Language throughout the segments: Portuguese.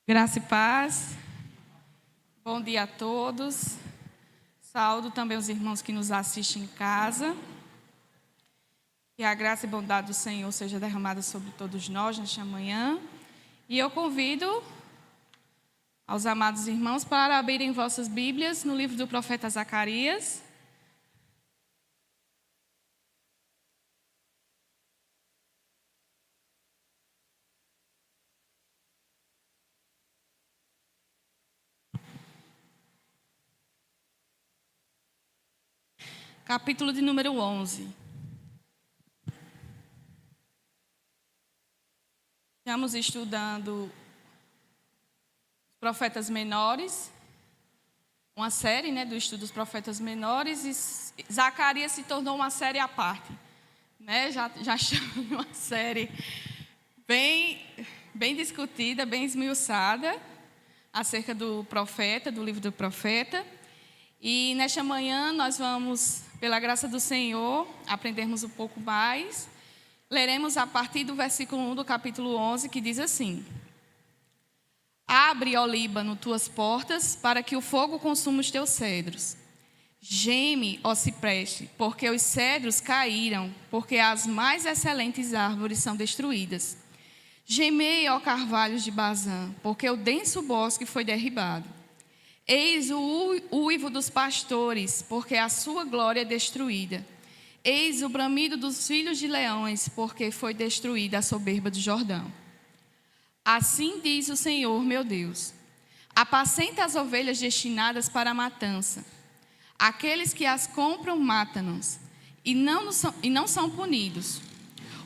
Graça e paz. Bom dia a todos. Saúdo também os irmãos que nos assistem em casa. Que a graça e bondade do Senhor seja derramada sobre todos nós nesta manhã. E eu convido aos amados irmãos para abrirem vossas Bíblias no livro do profeta Zacarias. Capítulo de número 11. Estamos estudando os profetas menores, uma série do estudo dos profetas menores, e Zacarias se tornou uma série à parte. Já chama uma série bem discutida, bem esmiuçada, acerca do profeta, do livro do profeta. E nesta manhã nós vamos, pela graça do Senhor, aprendermos um pouco mais. Leremos a partir do versículo 1 do capítulo 11, que diz assim: Abre, ó Líbano, tuas portas, para que o fogo consuma os teus cedros. Geme, ó cipreste, porque os cedros caíram, porque as mais excelentes árvores são destruídas. Gemei, ó carvalhos de Bazã, porque o denso bosque foi derribado. Eis o uivo dos pastores, porque a sua glória é destruída. Eis o bramido dos filhos de leões, porque foi destruída a soberba do Jordão. Assim diz o Senhor, meu Deus: apacenta as ovelhas destinadas para a matança. Aqueles que as compram matam-nos, e não são punidos.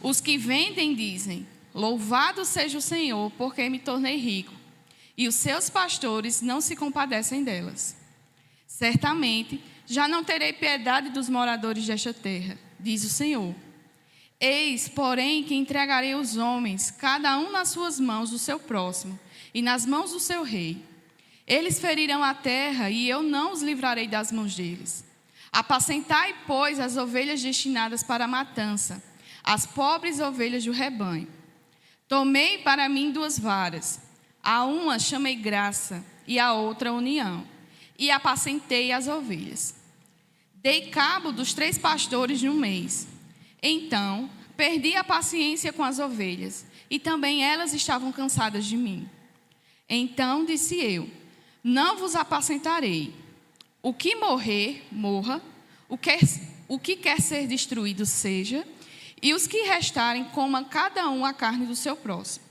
Os que vendem dizem: louvado seja o Senhor, porque me tornei rico. E os seus pastores não se compadecem delas. Certamente, já não terei piedade dos moradores desta terra, diz o Senhor. Eis, porém, que entregarei os homens, cada um nas suas mãos do seu próximo, e nas mãos do seu rei. Eles ferirão a terra, e eu não os livrarei das mãos deles. Apacentai, pois, as ovelhas destinadas para a matança, as pobres ovelhas do rebanho. Tomei para mim 2 varas. A uma chamei graça, e a outra união, e apacentei as ovelhas. Dei cabo dos 3 pastores de um mês. Então, perdi a paciência com as ovelhas, e também elas estavam cansadas de mim. Então disse eu: não vos apacentarei. O que morrer, morra, o que quer ser destruído seja, e os que restarem comam cada um a carne do seu próximo.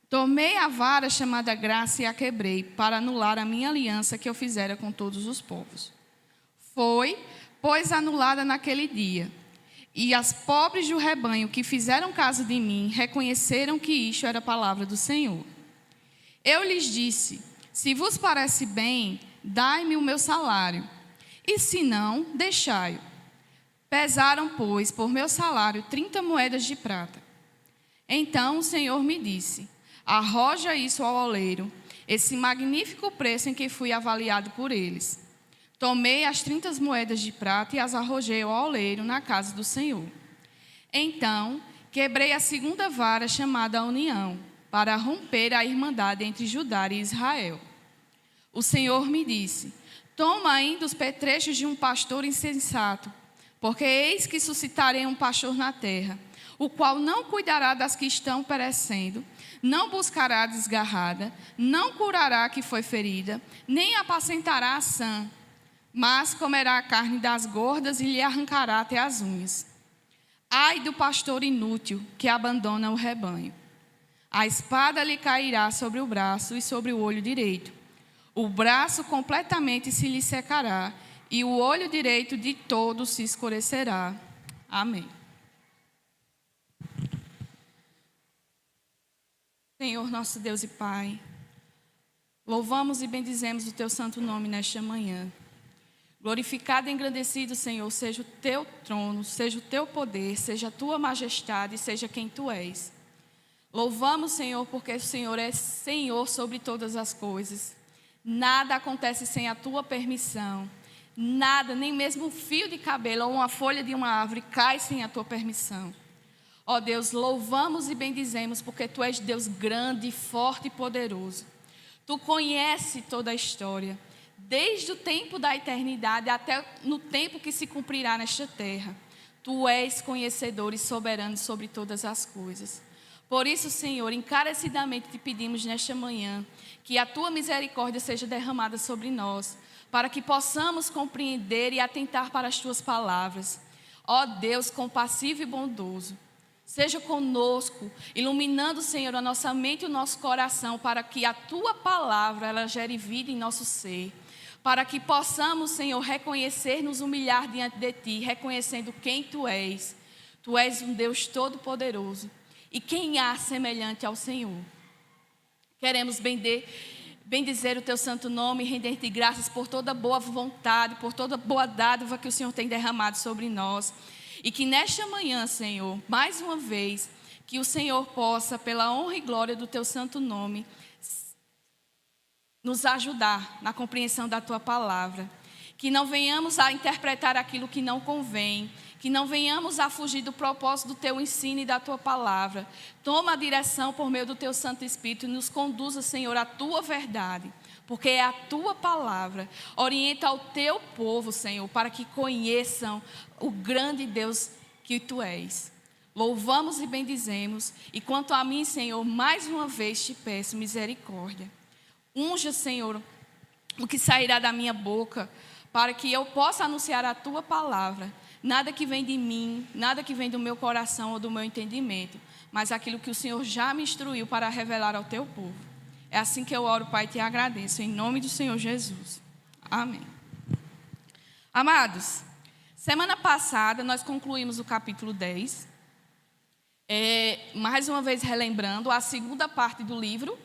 Tomei a vara chamada graça e a quebrei, para anular a minha aliança que eu fizera com todos os povos. Foi, pois, anulada naquele dia. E as pobres do rebanho que fizeram caso de mim reconheceram que isto era a palavra do Senhor. Eu lhes disse: se vos parece bem, dai-me o meu salário, e se não, deixai-o. Pesaram, pois, por meu salário 30 moedas de prata. Então o Senhor me disse: arroja isso ao oleiro, esse magnífico preço em que fui avaliado por eles. Tomei as 30 moedas de prata e as arrojei ao oleiro na casa do Senhor. Então, quebrei a 2ª vara chamada união, para romper a irmandade entre Judá e Israel. O Senhor me disse: toma ainda os petrechos de um pastor insensato, porque eis que suscitarei um pastor na terra, o qual não cuidará das que estão perecendo, não buscará a desgarrada, não curará a que foi ferida, nem apacentará a sã, mas comerá a carne das gordas e lhe arrancará até as unhas. Ai do pastor inútil que abandona o rebanho. A espada lhe cairá sobre o braço e sobre o olho direito. O braço completamente se lhe secará, e o olho direito de todo se escurecerá. Amém. Senhor, nosso Deus e Pai, louvamos e bendizemos o Teu santo nome nesta manhã. Glorificado e engrandecido, Senhor, seja o Teu trono, seja o Teu poder, seja a Tua majestade, seja quem Tu és. Louvamos, Senhor, porque o Senhor é Senhor sobre todas as coisas. Nada acontece sem a Tua permissão. Nada, nem mesmo um fio de cabelo ou uma folha de uma árvore cai sem a Tua permissão. Ó Deus, louvamos e bendizemos, porque Tu és Deus grande, forte e poderoso. Tu conhece toda a história, desde o tempo da eternidade até no tempo que se cumprirá nesta terra. Tu és conhecedor e soberano sobre todas as coisas. Por isso, Senhor, encarecidamente te pedimos nesta manhã que a tua misericórdia seja derramada sobre nós, para que possamos compreender e atentar para as tuas palavras. Ó Deus compassivo e bondoso, seja conosco, iluminando, Senhor, a nossa mente e o nosso coração, para que a tua palavra ela gere vida em nosso ser. Para que possamos, Senhor, reconhecer, nos humilhar diante de Ti, reconhecendo quem Tu és. Tu és um Deus todo-poderoso. E quem há semelhante ao Senhor? Queremos bendizer o Teu santo nome e render-te graças por toda boa vontade, por toda boa dádiva que o Senhor tem derramado sobre nós. E que nesta manhã, Senhor, mais uma vez, que o Senhor possa, pela honra e glória do Teu santo nome, nos ajudar na compreensão da Tua palavra. Que não venhamos a interpretar aquilo que não convém. Que não venhamos a fugir do propósito do Teu ensino e da Tua palavra. Toma a direção por meio do Teu Santo Espírito e nos conduza, Senhor, à Tua verdade. Porque é a Tua palavra. Orienta ao Teu povo, Senhor, para que conheçam o grande Deus que Tu és. Louvamos e bendizemos. E quanto a mim, Senhor, mais uma vez te peço misericórdia. Unja, Senhor, o que sairá da minha boca, para que eu possa anunciar a Tua palavra. Nada que vem de mim, nada que vem do meu coração ou do meu entendimento, mas aquilo que o Senhor já me instruiu para revelar ao Teu povo. É assim que eu oro, Pai, e te agradeço, em nome do Senhor Jesus. Amém. Amados, semana passada nós concluímos o capítulo 10. Mais uma vez relembrando a segunda parte do livro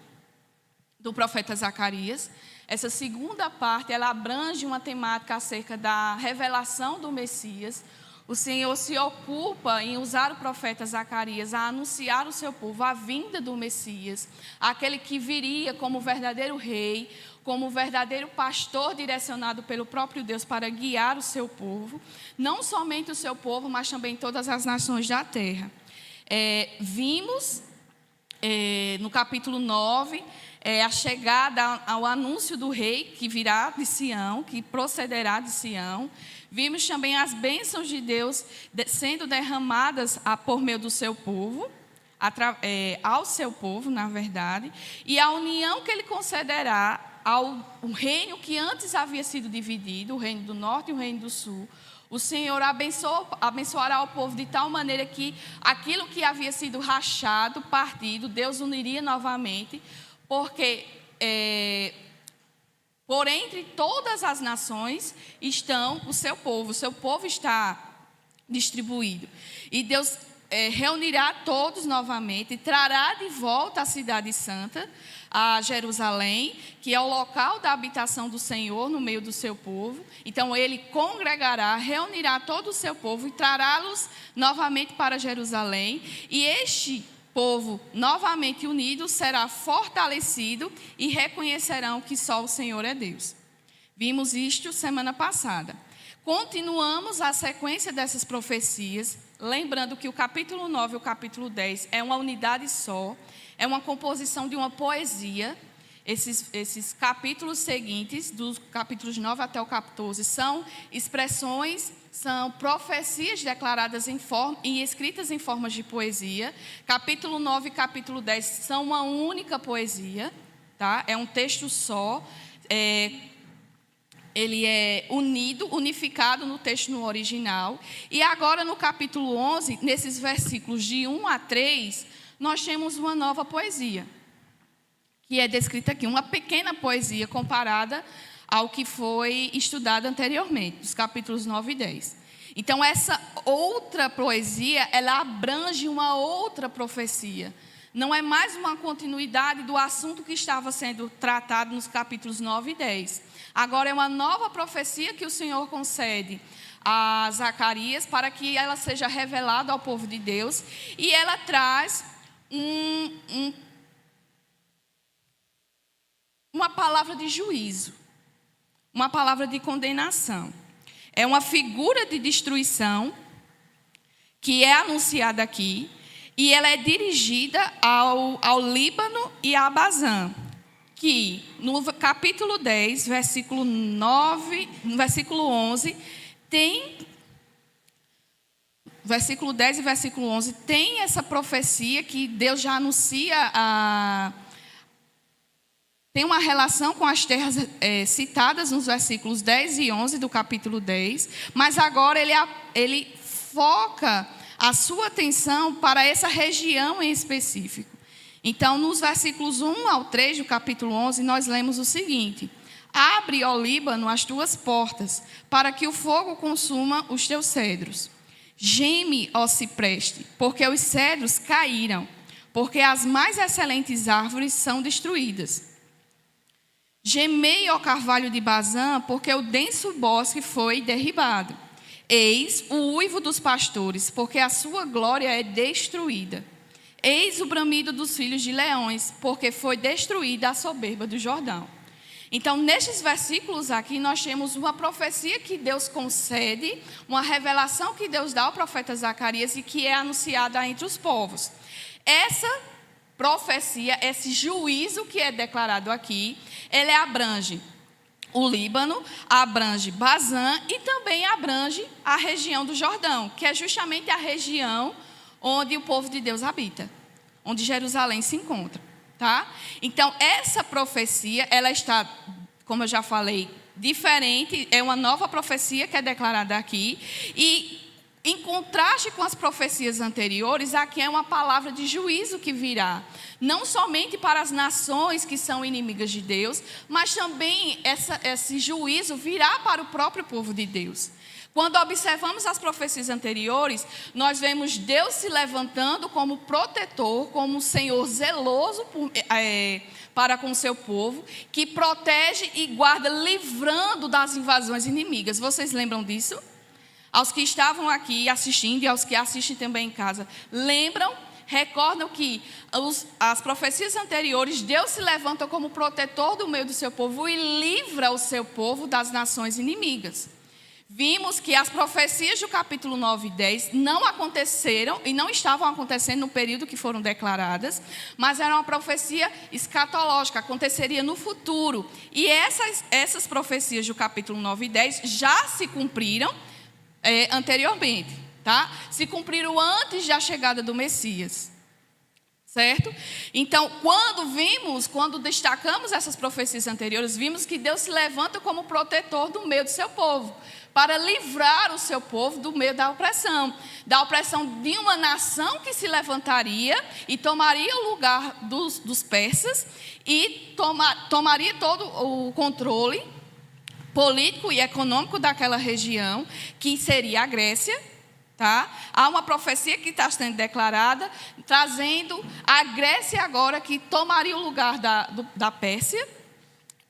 do profeta Zacarias. Essa segunda parte, ela abrange uma temática acerca da revelação do Messias. O Senhor se ocupa em usar o profeta Zacarias a anunciar ao seu povo a vinda do Messias, aquele que viria como verdadeiro rei, como verdadeiro pastor direcionado pelo próprio Deus para guiar o seu povo, não somente o seu povo, mas também todas as nações da terra. Vimos no capítulo 9, a chegada ao anúncio do rei que virá de Sião, que procederá de Sião. Vimos também as bênçãos de Deus sendo derramadas por meio do seu povo, ao seu povo, na verdade, e a união que ele concederá ao reino que antes havia sido dividido, o reino do norte e o reino do sul. O Senhor abençoará o povo de tal maneira que aquilo que havia sido rachado, partido, Deus uniria novamente, porque por entre todas as nações estão o seu povo está distribuído. E Deus reunirá todos novamente, trará de volta a cidade santa, a Jerusalém, que é o local da habitação do Senhor no meio do seu povo. Então ele congregará, reunirá todo o seu povo e trará-los novamente para Jerusalém. E este povo novamente unido será fortalecido e reconhecerão que só o Senhor é Deus. Vimos isto semana passada. Continuamos a sequência dessas profecias, lembrando que o capítulo 9 e o capítulo 10 é uma unidade só, é uma composição de uma poesia. Esses capítulos seguintes, dos capítulos 9 até o 14, são expressões, são profecias declaradas e escritas em formas de poesia. Capítulo 9 e capítulo 10 são uma única poesia, tá? É um texto só, ele é unificado no texto no original. E agora no capítulo 11, nesses versículos de 1 a 3, nós temos uma nova poesia, que é descrita aqui, uma pequena poesia comparada ao que foi estudado anteriormente, dos capítulos 9 e 10. Então, essa outra poesia, ela abrange uma outra profecia. Não é mais uma continuidade do assunto que estava sendo tratado nos capítulos 9 e 10. Agora é uma nova profecia que o Senhor concede a Zacarias para que ela seja revelada ao povo de Deus. E ela traz uma palavra de juízo, uma palavra de condenação. É uma figura de destruição que é anunciada aqui, e ela é dirigida ao Líbano e a Bazã, que no capítulo 10, versículo 9, no versículo 11, versículo 10 e versículo 11, tem essa profecia que Deus já anuncia tem uma relação com as terras citadas nos versículos 10 e 11 do capítulo 10, mas agora ele foca a sua atenção para essa região em específico. Então, nos versículos 1 ao 3 do capítulo 11, nós lemos o seguinte: abre, ó Líbano, as tuas portas, para que o fogo consuma os teus cedros. Geme, ó cipreste, porque os cedros caíram, porque as mais excelentes árvores são destruídas. Gemei, ó carvalho de Bazã, porque o denso bosque foi derribado. Eis o uivo dos pastores, porque a sua glória é destruída. Eis o bramido dos filhos de leões, porque foi destruída a soberba do Jordão. Então, nestes versículos aqui, nós temos uma profecia que Deus concede, uma revelação que Deus dá ao profeta Zacarias e que é anunciada entre os povos. Essa profecia, esse juízo que é declarado aqui, ele abrange o Líbano, abrange Bazã e também abrange a região do Jordão, que é justamente a região onde o povo de Deus habita, onde Jerusalém se encontra, tá? Então, essa profecia, ela está, como eu já falei, diferente, é uma nova profecia que é declarada aqui, e em contraste com as profecias anteriores, aqui é uma palavra de juízo que virá, não somente para as nações que são inimigas de Deus, mas também esse juízo virá para o próprio povo de Deus. Quando observamos as profecias anteriores, nós vemos Deus se levantando como protetor, como um Senhor zeloso para com o seu povo, que protege e guarda, livrando das invasões inimigas. Vocês lembram disso? Aos que estavam aqui assistindo e aos que assistem também em casa, recordam que as profecias anteriores, Deus se levanta como protetor do meio do seu povo e livra o seu povo das nações inimigas. Vimos que as profecias do capítulo 9 e 10 não aconteceram e não estavam acontecendo no período que foram declaradas, mas era uma profecia escatológica, aconteceria no futuro. E essas profecias do capítulo 9 e 10 já se cumpriram anteriormente, tá? Se cumpriram antes da chegada do Messias, certo? Então, quando destacamos essas profecias anteriores, vimos que Deus se levanta como protetor do meio do seu povo, para livrar o seu povo do meio da opressão de uma nação que se levantaria e tomaria o lugar dos persas e tomaria todo o controle político e econômico daquela região, que seria a Grécia, tá? Há uma profecia que está sendo declarada, trazendo a Grécia agora, que tomaria o lugar da Pérsia,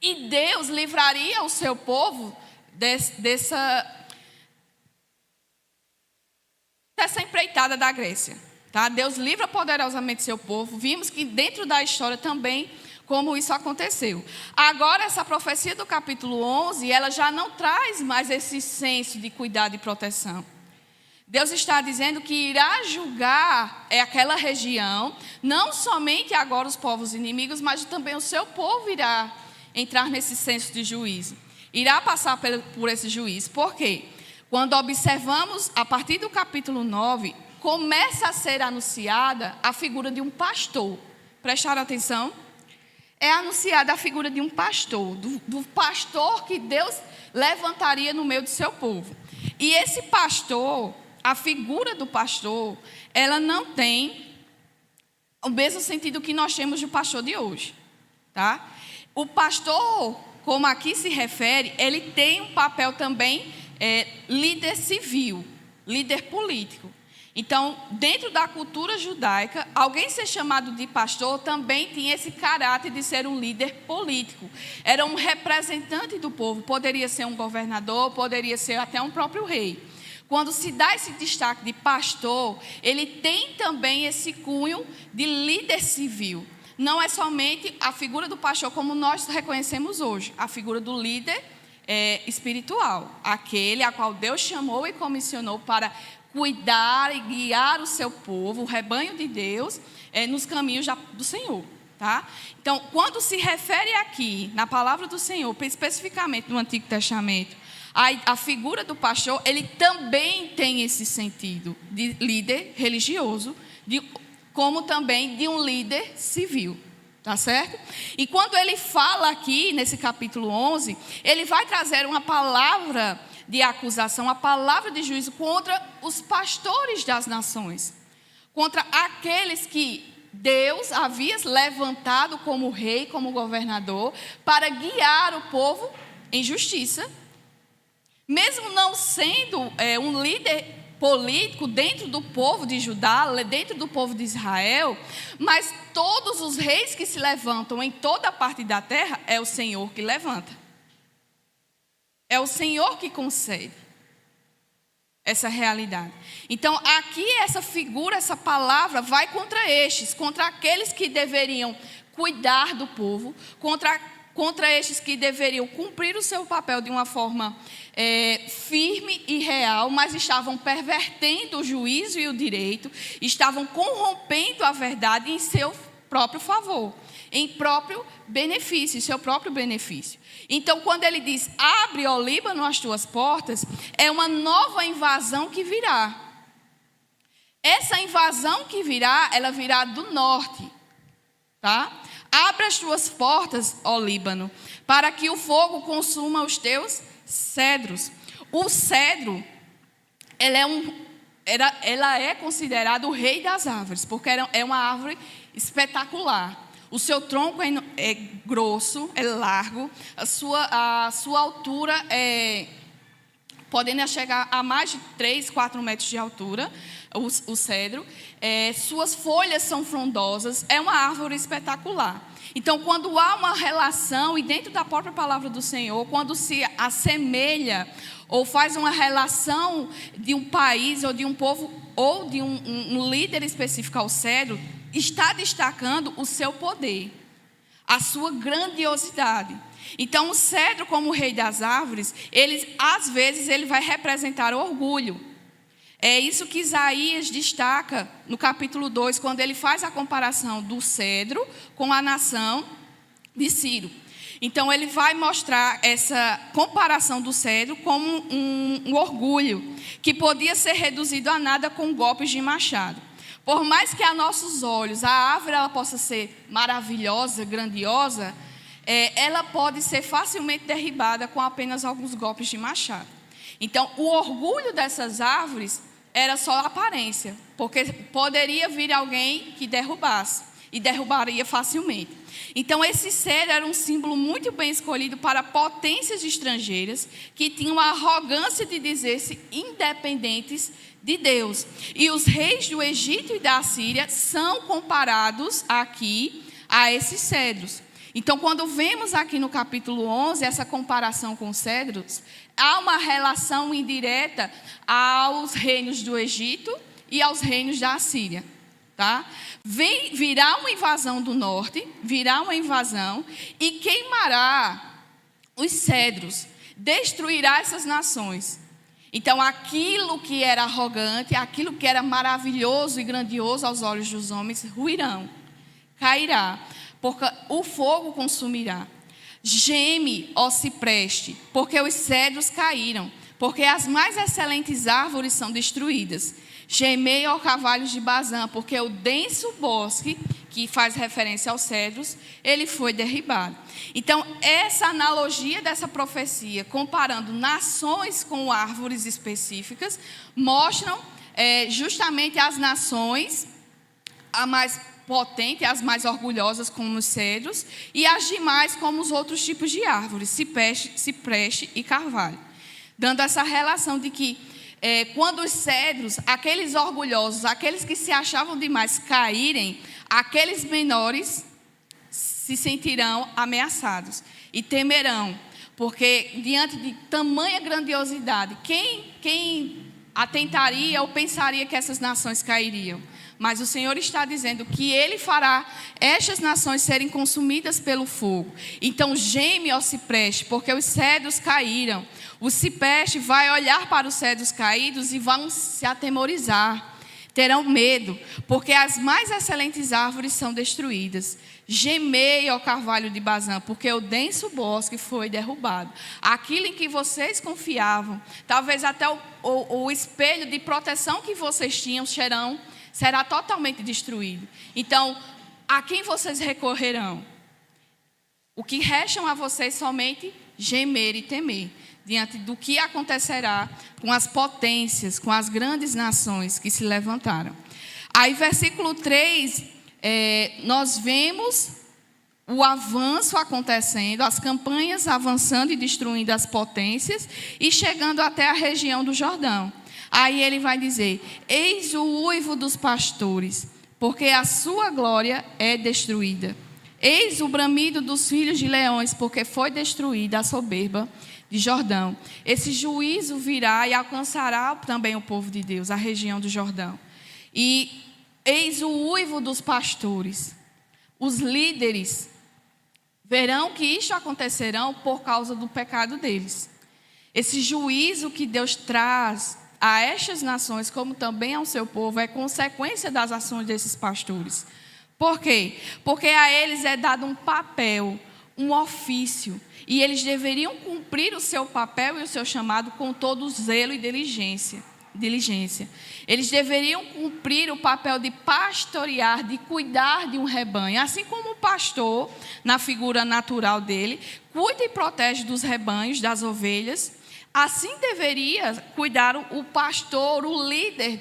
e Deus livraria o seu povo dessa empreitada da Grécia, tá? Deus livra poderosamente seu povo. Vimos que dentro da história também como isso aconteceu. Agora, essa profecia do capítulo 11, ela já não traz mais esse senso de cuidado e proteção. Deus está dizendo que irá julgar aquela região, não somente agora os povos inimigos, mas também o seu povo irá entrar nesse senso de juízo. Irá passar por esse juízo. Por quê? Quando observamos, a partir do capítulo 9, começa a ser anunciada a figura de um pastor. Prestaram atenção? É anunciada a figura de um pastor, do pastor que Deus levantaria no meio do seu povo. E esse pastor, a figura do pastor, ela não tem o mesmo sentido que nós temos do pastor de hoje, tá? O pastor, como aqui se refere, ele tem um papel também líder civil, líder político. Então, dentro da cultura judaica, alguém ser chamado de pastor também tinha esse caráter de ser um líder político. Era um representante do povo, poderia ser um governador, poderia ser até um próprio rei. Quando se dá esse destaque de pastor, ele tem também esse cunho de líder civil. Não é somente a figura do pastor como nós reconhecemos hoje, a figura do líder espiritual, aquele a qual Deus chamou e comissionou para cuidar e guiar o seu povo, o rebanho de Deus, nos caminhos do Senhor. Tá? Então, quando se refere aqui, na palavra do Senhor, especificamente no Antigo Testamento, a figura do pastor, ele também tem esse sentido de líder religioso, como também de um líder civil. Tá certo? E quando ele fala aqui, nesse capítulo 11, ele vai trazer uma palavra de acusação, uma palavra de juízo contra os pastores das nações, contra aqueles que Deus havia levantado como rei, como governador, para guiar o povo em justiça, mesmo não sendo um líder político dentro do povo de Judá, dentro do povo de Israel, mas todos os reis que se levantam em toda a parte da terra, é o Senhor que levanta. É o Senhor que concede essa realidade. Então, aqui essa figura, essa palavra vai contra aqueles que deveriam cuidar do povo, contra estes que deveriam cumprir o seu papel de uma forma firme e real, mas estavam pervertendo o juízo e o direito, estavam corrompendo a verdade em seu próprio favor, em próprio benefício, seu próprio benefício. Então, quando ele diz, abre, ó Líbano, as tuas portas, é uma nova invasão que virá. Essa invasão que virá, ela virá do norte, tá? Abre as tuas portas, ó Líbano, para que o fogo consuma os teus cedros. O cedro, ela é considerada o rei das árvores, porque é uma árvore espetacular. O seu tronco é grosso, é largo, a sua altura podendo chegar a mais de 3, 4 metros de altura, o cedro. Suas folhas são frondosas, é uma árvore espetacular. Então, quando há uma relação, e dentro da própria palavra do Senhor, quando se assemelha ou faz uma relação de um país ou de um povo ou de um líder específico ao cedro, está destacando o seu poder, a sua grandiosidade. Então, o cedro, como o rei das árvores, às vezes ele vai representar orgulho. É isso que Isaías destaca no capítulo 2, quando ele faz a comparação do cedro com a nação de Ciro. Então, ele vai mostrar essa comparação do cedro como um orgulho, que podia ser reduzido a nada com golpes de machado. Por mais que a nossos olhos a árvore ela possa ser maravilhosa, grandiosa, ela pode ser facilmente derribada com apenas alguns golpes de machado. Então, o orgulho dessas árvores era só aparência, porque poderia vir alguém que derrubasse, e derrubaria facilmente. Então, esse cedro era um símbolo muito bem escolhido para potências estrangeiras que tinham a arrogância de dizer-se independentes de Deus. E os reis do Egito e da Assíria são comparados aqui a esses cedros. Então, quando vemos aqui no capítulo 11 essa comparação com cedros, há uma relação indireta aos reinos do Egito e aos reinos da Assíria. Tá? Virá uma invasão do norte, virá uma invasão e queimará os cedros, destruirá essas nações. Então, aquilo que era arrogante, aquilo que era maravilhoso e grandioso aos olhos dos homens, ruirão, cairá, porque o fogo consumirá. Geme, ó cipreste, porque os cedros caíram, porque as mais excelentes árvores são destruídas. Gemei, ó carvalhos de Bazã, porque o denso bosque, que faz referência aos cedros, ele foi derribado. Então, essa analogia dessa profecia, comparando nações com árvores específicas, mostram justamente as nações, a mais potente, as mais orgulhosas como os cedros, e as demais como os outros tipos de árvores, cipreste e carvalho. Dando essa relação de que quando os cedros, aqueles orgulhosos, aqueles que se achavam demais caírem, aqueles menores se sentirão ameaçados e temerão, porque diante de tamanha grandiosidade, quem atentaria ou pensaria que essas nações cairiam? Mas o Senhor está dizendo que Ele fará estas nações serem consumidas pelo fogo. Então geme, ó cipreste, porque os cedros caíram. O cipreste vai olhar para os cedros caídos e vão se atemorizar. terão medo, porque as mais excelentes árvores são destruídas. Gemei, ó carvalho de Bazã, porque o denso bosque foi derrubado. Aquilo em que vocês confiavam, talvez até o espelho de proteção que vocês tinham será totalmente destruído. Então, a quem vocês recorrerão? O que restam a vocês somente gemer e temer, diante do que acontecerá com as potências, com as grandes nações que se levantaram. Aí, versículo 3, nós vemos o avanço acontecendo, as campanhas avançando e destruindo as potências e chegando até a região do Jordão. Aí ele vai dizer: eis o uivo dos pastores, porque a sua glória é destruída. Eis o bramido dos filhos de leões, porque foi destruída a soberba de Jordão. Esse juízo virá e alcançará também o povo de Deus, a região do Jordão. E eis o uivo dos pastores. Os líderes verão que isto acontecerá por causa do pecado deles. Esse juízo que Deus traz a estas nações, como também ao seu povo, é consequência das ações desses pastores. Por quê? Porque a eles é dado um papel, um ofício, e eles deveriam cumprir o seu papel e o seu chamado com todo zelo e diligência. Eles deveriam cumprir o papel de pastorear, de cuidar de um rebanho. Assim como o pastor, na figura natural dele, cuida e protege dos rebanhos, das ovelhas, assim deveria cuidar o pastor, o líder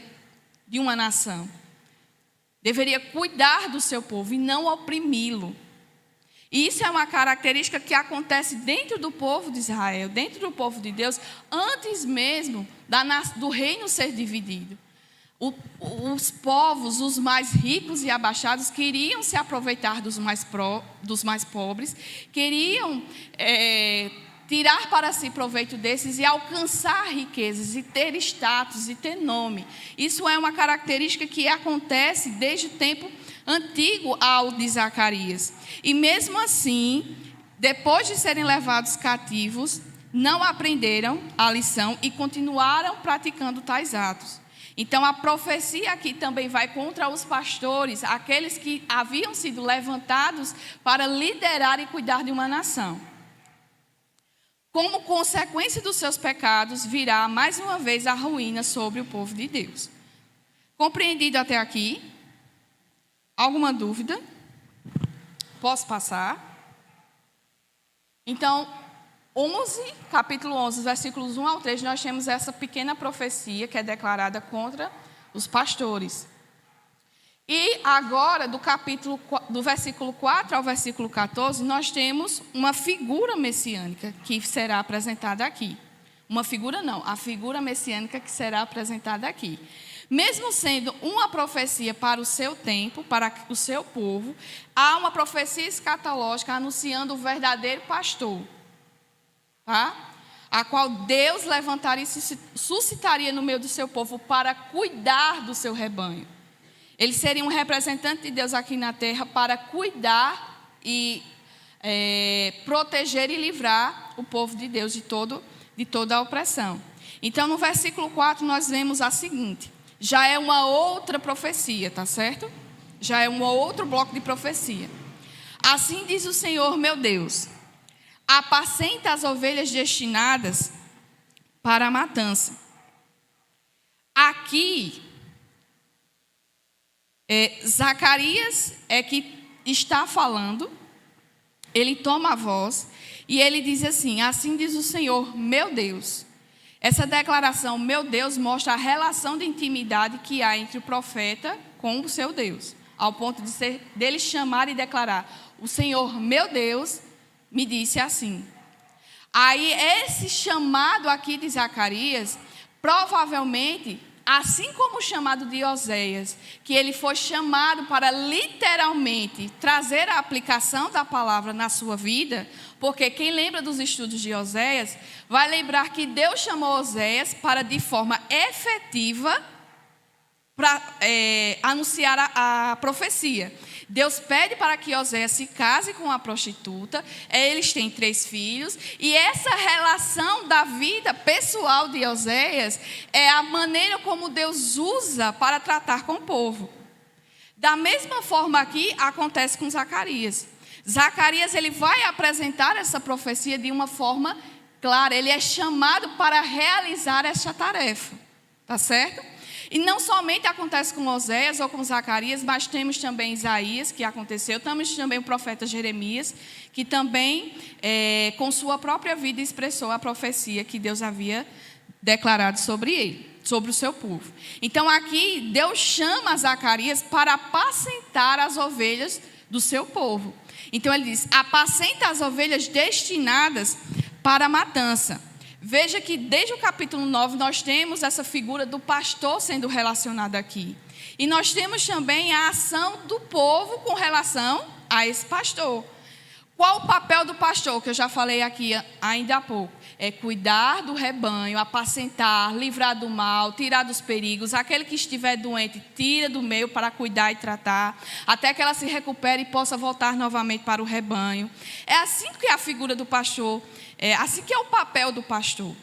de uma nação. Deveria cuidar do seu povo e não oprimi-lo. E isso é uma característica que acontece dentro do povo de Israel, dentro do povo de Deus, antes mesmo do reino ser dividido. Os povos, os mais ricos e abaixados, queriam se aproveitar dos mais pobres, queriam tirar para si proveito desses e alcançar riquezas, e ter status, e ter nome. Isso é uma característica que acontece desde o tempo antigo ao de Zacarias. E mesmo assim, depois de serem levados cativos, não aprenderam a lição e continuaram praticando tais atos. Então, a profecia aqui também vai contra os pastores, aqueles que haviam sido levantados para liderar e cuidar de uma nação. Como consequência dos seus pecados, virá mais uma vez a ruína sobre o povo de Deus. Compreendido até aqui? Alguma dúvida? Posso passar? Então, capítulo 11, versículos 1 ao 3, nós temos essa pequena profecia que é declarada contra os pastores. E agora, do versículo 4 ao versículo 14, nós temos uma figura messiânica que será apresentada aqui. Uma figura não, a figura messiânica que será apresentada aqui. Mesmo sendo uma profecia para o seu tempo, para o seu povo, há uma profecia escatológica anunciando o verdadeiro pastor, tá? A qual Deus levantaria e suscitaria no meio do seu povo para cuidar do seu rebanho. Ele seria um representante de Deus aqui na terra para cuidar e proteger e livrar o povo de Deus de toda a opressão. Então, no versículo 4, nós vemos a seguinte: já é uma outra profecia, tá certo? Já é um outro bloco de profecia. Assim diz o Senhor, meu Deus: apacenta as ovelhas destinadas para a matança. Aqui, Zacarias é que está falando, ele toma a voz e ele diz assim: assim diz o Senhor, meu Deus. Essa declaração, meu Deus, mostra a relação de intimidade que há entre o profeta com o seu Deus, ao ponto dele chamar e declarar: o Senhor, meu Deus, me disse assim. Aí esse chamado aqui de Zacarias, provavelmente, assim como o chamado de Oséias, que ele foi chamado para literalmente trazer a aplicação da palavra na sua vida, porque quem lembra dos estudos de Oséias, vai lembrar que Deus chamou Oséias para, de forma efetiva, para anunciar a profecia. Deus pede para que Oséias se case com uma prostituta. Eles têm 3 filhos. E essa relação da vida pessoal de Oséias é a maneira como Deus usa para tratar com o povo. Da mesma forma aqui acontece com Zacarias. Zacarias ele vai apresentar essa profecia de uma forma clara. Ele é chamado para realizar essa tarefa. Tá certo? E não somente acontece com Oséias ou com Zacarias, mas temos também Isaías, que aconteceu. Temos também o profeta Jeremias, que também, com sua própria vida, expressou a profecia que Deus havia declarado sobre ele, sobre o seu povo. Então, aqui, Deus chama Zacarias para apacentar as ovelhas do seu povo. Então, ele diz: apacenta as ovelhas destinadas para a matança. Veja que desde o capítulo 9 nós temos essa figura do pastor sendo relacionada aqui. E nós temos também a ação do povo com relação a esse pastor. Qual o papel do pastor, que eu já falei aqui ainda há pouco? É cuidar do rebanho, apacentar, livrar do mal, tirar dos perigos. Aquele que estiver doente, tira do meio para cuidar e tratar, até que ela se recupere e possa voltar novamente para o rebanho. É assim que é a figura do pastor. É assim que é o papel do pastor,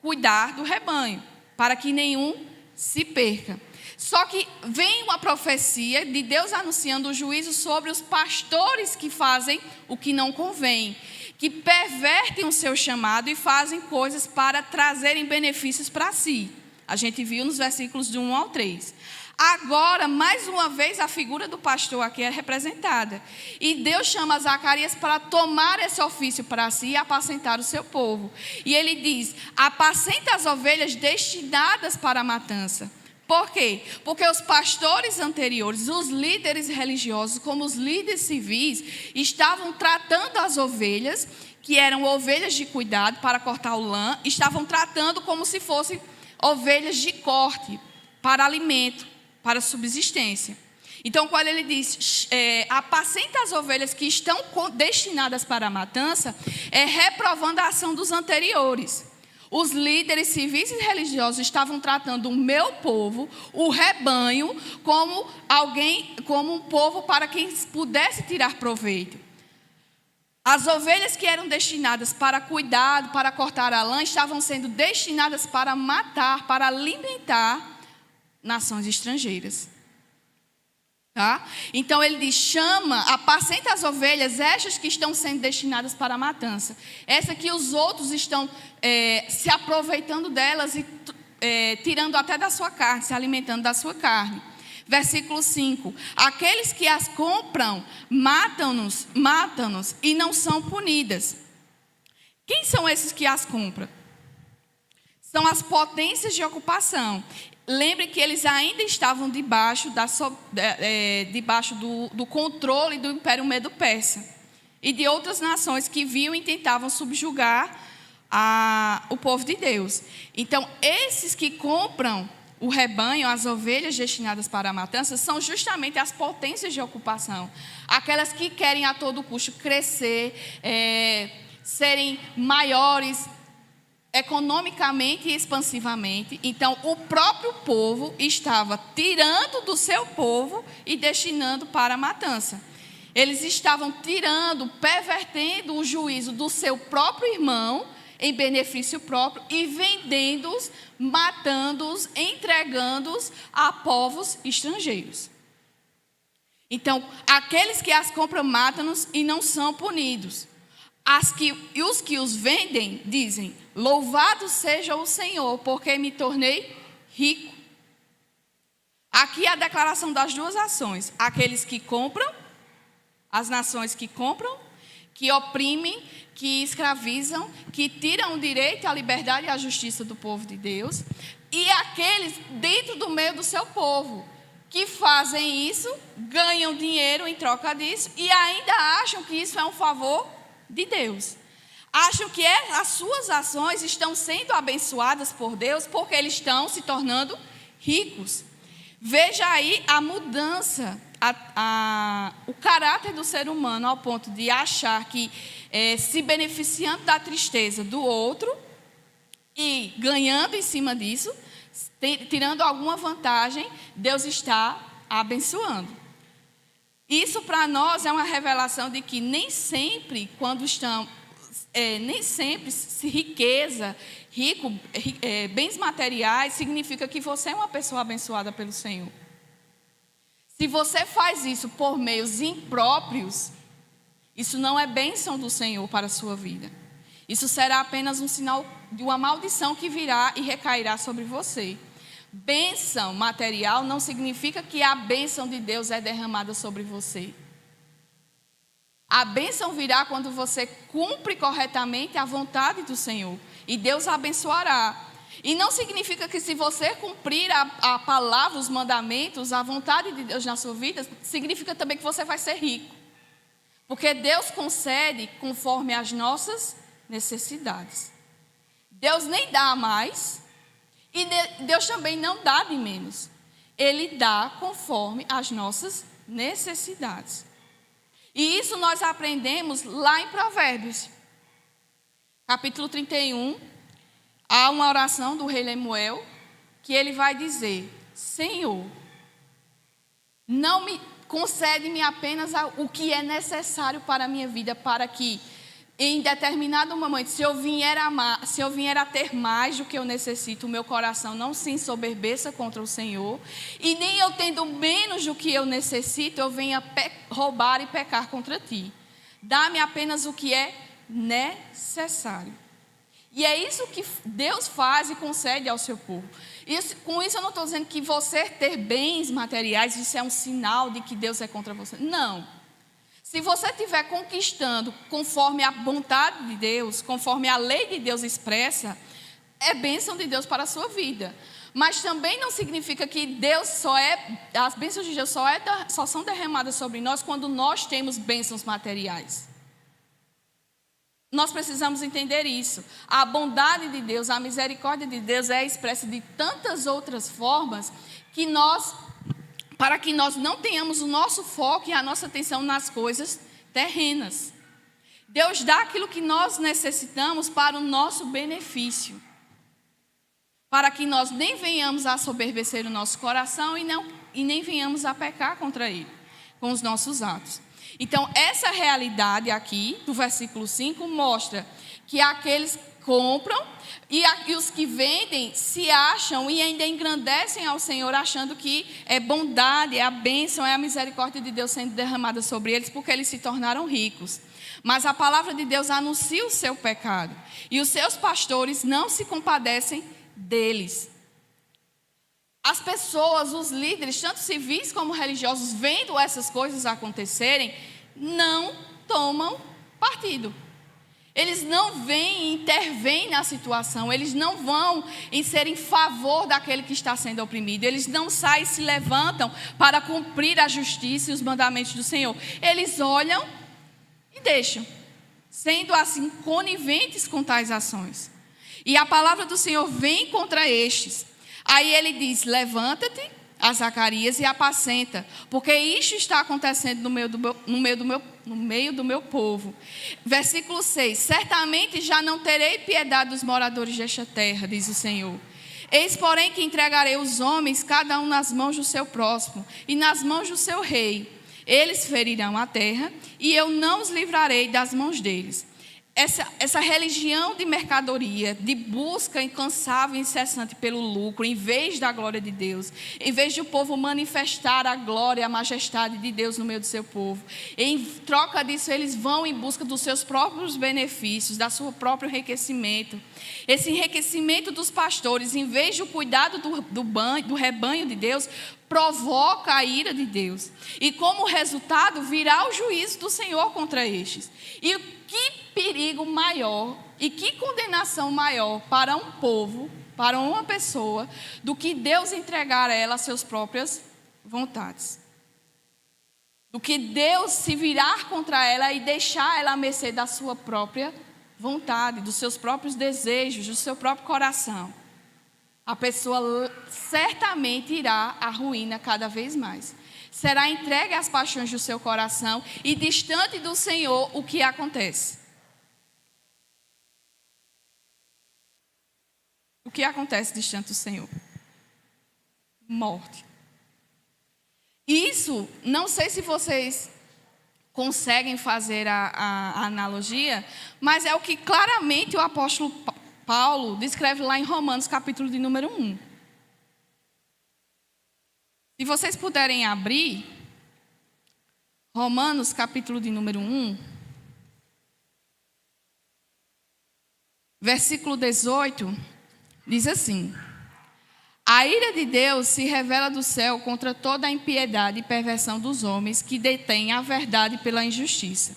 cuidar do rebanho, para que nenhum se perca. Só que vem uma profecia de Deus anunciando o juízo sobre os pastores que fazem o que não convém, que pervertem o seu chamado e fazem coisas para trazerem benefícios para si. A gente viu nos versículos de 1 ao 3. Agora, mais uma vez, a figura do pastor aqui é representada. E Deus chama Zacarias para tomar esse ofício para si e apacentar o seu povo. E ele diz: apacenta as ovelhas destinadas para a matança. Por quê? Porque os pastores anteriores, os líderes religiosos, como os líderes civis, estavam tratando as ovelhas, que eram ovelhas de cuidado para cortar o lã, estavam tratando como se fossem ovelhas de corte, para alimento, para subsistência. Então, quando ele diz, apacenta as ovelhas que estão destinadas para a matança, é reprovando a ação dos anteriores. Os líderes civis e religiosos estavam tratando o meu povo, o rebanho, como um povo para quem pudesse tirar proveito. As ovelhas que eram destinadas para cuidado, para cortar a lã, estavam sendo destinadas para matar, para alimentar nações estrangeiras. Tá? Então ele diz: apacenta as ovelhas, estas que estão sendo destinadas para a matança. Essa que os outros estão se aproveitando delas e tirando até da sua carne, se alimentando da sua carne. Versículo 5: aqueles que as compram matam-nos e não são punidas. Quem são esses que as compram? São as potências de ocupação. Lembre que eles ainda estavam debaixo do controle do Império Medo-Persa e de outras nações que viam e tentavam subjugar o povo de Deus. Então, esses que compram o rebanho, as ovelhas destinadas para a matança, são justamente as potências de ocupação. Aquelas que querem a todo custo crescer, serem maiores economicamente e expansivamente. Então, o próprio povo estava tirando do seu povo e destinando para a matança. Eles estavam tirando, pervertendo o juízo do seu próprio irmão em benefício próprio e vendendo-os, matando-os, entregando-os a povos estrangeiros. Então, aqueles que as compram matam-nos e não são punidos. Os que os vendem dizem: louvado seja o Senhor, porque me tornei rico. Aqui é a declaração das duas ações: aqueles que compram, as nações que compram, que oprimem, que escravizam, que tiram o direito, a liberdade e a justiça do povo de Deus, e aqueles dentro do meio do seu povo, que fazem isso, ganham dinheiro em troca disso e ainda acham que isso é um favor de Deus. Acham que as suas ações estão sendo abençoadas por Deus porque eles estão se tornando ricos. Veja aí a mudança, o caráter do ser humano ao ponto de achar que se beneficiando da tristeza do outro e ganhando em cima disso, tirando alguma vantagem, Deus está abençoando. Isso para nós é uma revelação de que nem sempre, se riqueza, bens materiais, significa que você é uma pessoa abençoada pelo Senhor. Se você faz isso por meios impróprios, isso não é bênção do Senhor para a sua vida. Isso será apenas um sinal de uma maldição que virá e recairá sobre você. Bênção material não significa que a bênção de Deus é derramada sobre você. A bênção virá quando você cumpre corretamente a vontade do Senhor. E Deus abençoará. E não significa que se você cumprir a palavra, os mandamentos, a vontade de Deus na sua vida, significa também que você vai ser rico. Porque Deus concede conforme as nossas necessidades. Deus nem dá a mais e Deus também não dá de menos. Ele dá conforme as nossas necessidades. E isso nós aprendemos lá em Provérbios. Capítulo 31, há uma oração do rei Lemuel, que ele vai dizer: Senhor, não me concede-me apenas o que é necessário para a minha vida, para que em determinado momento, se eu vier a ter mais do que eu necessito, o meu coração não se ensoberbeça contra o Senhor, e nem eu tendo menos do que eu necessito, eu venha roubar e pecar contra ti. Dá-me apenas o que é necessário. E é isso que Deus faz e concede ao seu povo. Com isso eu não estou dizendo que você ter bens materiais, isso é um sinal de que Deus é contra você. Não. Se você estiver conquistando conforme a vontade de Deus, conforme a lei de Deus expressa, é bênção de Deus para a sua vida. Mas também não significa que as bênçãos de Deus só são derramadas sobre nós quando nós temos bênçãos materiais. Nós precisamos entender isso. A bondade de Deus, a misericórdia de Deus é expressa de tantas outras formas para que nós não tenhamos o nosso foco e a nossa atenção nas coisas terrenas. Deus dá aquilo que nós necessitamos para o nosso benefício, para que nós nem venhamos a soberbecer o nosso coração e nem venhamos a pecar contra Ele, com os nossos atos. Então, essa realidade aqui, do versículo 5, mostra que aqueles compram e os que vendem se acham e ainda engrandecem ao Senhor, achando que é bondade, é a bênção, é a misericórdia de Deus sendo derramada sobre eles, porque eles se tornaram ricos. Mas a palavra de Deus anuncia o seu pecado, e os seus pastores não se compadecem deles. As pessoas, os líderes, tanto civis como religiosos, vendo essas coisas acontecerem, não tomam partido. Eles não vêm e intervêm na situação, eles não vão em ser em favor daquele que está sendo oprimido, eles não saem e se levantam para cumprir a justiça e os mandamentos do Senhor. Eles olham e deixam, sendo assim coniventes com tais ações. E a palavra do Senhor vem contra estes. Aí ele diz: levanta-te a Zacarias e apacenta, porque isto está acontecendo no meio do meu povo. Versículo 6: certamente já não terei piedade dos moradores desta terra, diz o Senhor. Eis, porém, que entregarei os homens, cada um nas mãos do seu próximo, e nas mãos do seu rei. Eles ferirão a terra, e eu não os livrarei das mãos deles. Essa religião de mercadoria, de busca incansável e incessante pelo lucro, em vez da glória de Deus, em vez de o povo manifestar a glória e a majestade de Deus no meio do seu povo, em troca disso eles vão em busca dos seus próprios benefícios, da seu próprio enriquecimento. Esse enriquecimento dos pastores, em vez de o cuidado do rebanho de Deus, provoca a ira de Deus. E como resultado virá o juízo do Senhor contra estes. E que perigo maior e que condenação maior para um povo, para uma pessoa, do que Deus entregar a ela as suas próprias vontades. Do que Deus se virar contra ela e deixar ela à mercê da sua própria vontade, dos seus próprios desejos, do seu próprio coração. A pessoa certamente irá à ruína cada vez mais. Será entregue às paixões do seu coração e distante do Senhor. O que acontece? O que acontece distante do Senhor? Morte. Isso, não sei se vocês conseguem fazer a analogia, mas é o que claramente o apóstolo Paulo descreve lá em Romanos, capítulo de número 1. Se vocês puderem abrir, Romanos, capítulo de número 1, versículo 18, diz assim: a ira de Deus se revela do céu contra toda a impiedade e perversão dos homens que detêm a verdade pela injustiça.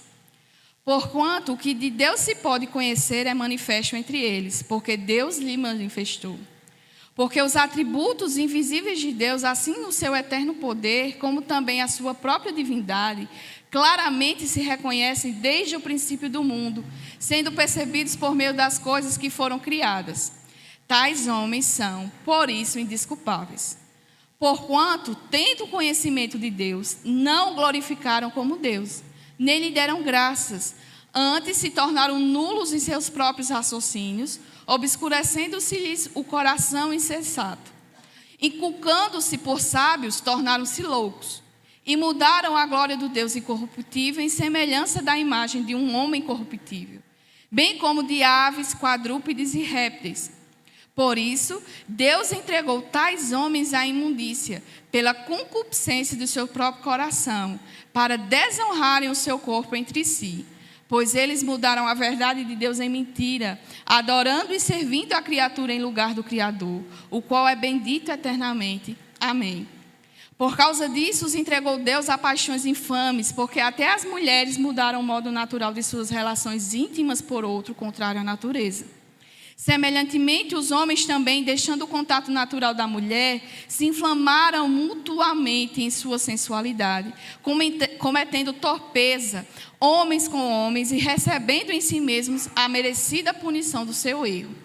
Porquanto o que de Deus se pode conhecer é manifesto entre eles, porque Deus lhe manifestou. Porque os atributos invisíveis de Deus, assim no seu eterno poder, como também a sua própria divindade, claramente se reconhecem desde o princípio do mundo, sendo percebidos por meio das coisas que foram criadas. Tais homens são, por isso, indesculpáveis. Porquanto, tendo conhecimento de Deus, não o glorificaram como Deus, nem lhe deram graças, antes se tornaram nulos em seus próprios raciocínios, obscurecendo-se-lhes o coração insensato. Inculcando-se por sábios, tornaram-se loucos, e mudaram a glória do Deus incorruptível em semelhança da imagem de um homem corruptível, bem como de aves, quadrúpedes e répteis. Por isso, Deus entregou tais homens à imundícia, pela concupiscência do seu próprio coração, para desonrarem o seu corpo entre si. Pois eles mudaram a verdade de Deus em mentira, adorando e servindo a criatura em lugar do Criador, o qual é bendito eternamente. Amém. Por causa disso, os entregou Deus a paixões infames, porque até as mulheres mudaram o modo natural de suas relações íntimas por outro, contrário à natureza. Semelhantemente, os homens também, deixando o contato natural da mulher, se inflamaram mutuamente em sua sensualidade, cometendo torpeza, homens com homens, e recebendo em si mesmos a merecida punição do seu erro.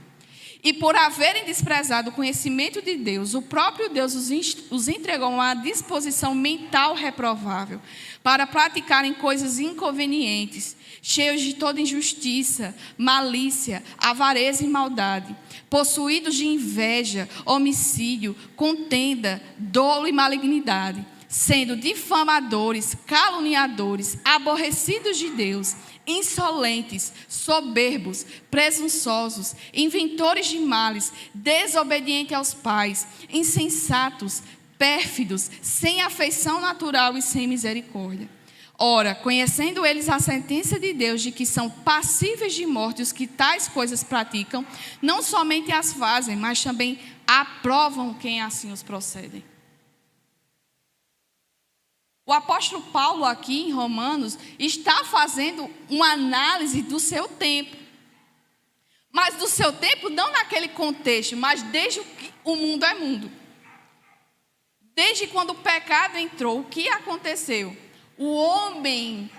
E por haverem desprezado o conhecimento de Deus, o próprio Deus os entregou a uma disposição mental reprovável, para praticarem coisas inconvenientes, cheios de toda injustiça, malícia, avareza e maldade, possuídos de inveja, homicídio, contenda, dolo e malignidade, sendo difamadores, caluniadores, aborrecidos de Deus, insolentes, soberbos, presunçosos, inventores de males, desobedientes aos pais, insensatos, pérfidos, sem afeição natural e sem misericórdia. Ora, conhecendo eles a sentença de Deus de que são passíveis de morte os que tais coisas praticam, não somente as fazem, mas também aprovam quem assim os procedem. O apóstolo Paulo aqui em Romanos está fazendo uma análise do seu tempo. Mas do seu tempo não naquele contexto, mas desde que o mundo é mundo. Desde quando o pecado entrou, o que aconteceu? O homem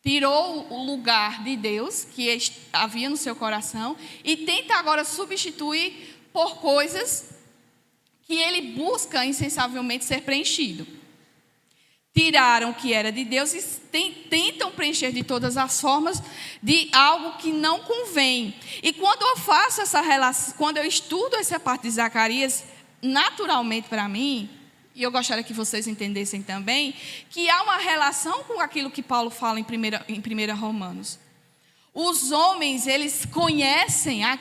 tirou o lugar de Deus que havia no seu coração e tenta agora substituir por coisas que ele busca insensavelmente ser preenchido. Tiraram o que era de Deus e tentam preencher de todas as formas de algo que não convém. E quando eu faço essa relação, quando eu estudo essa parte de Zacarias, naturalmente para mim, e eu gostaria que vocês entendessem também, que há uma relação com aquilo que Paulo fala em 1 Romanos. Os homens, eles conhecem a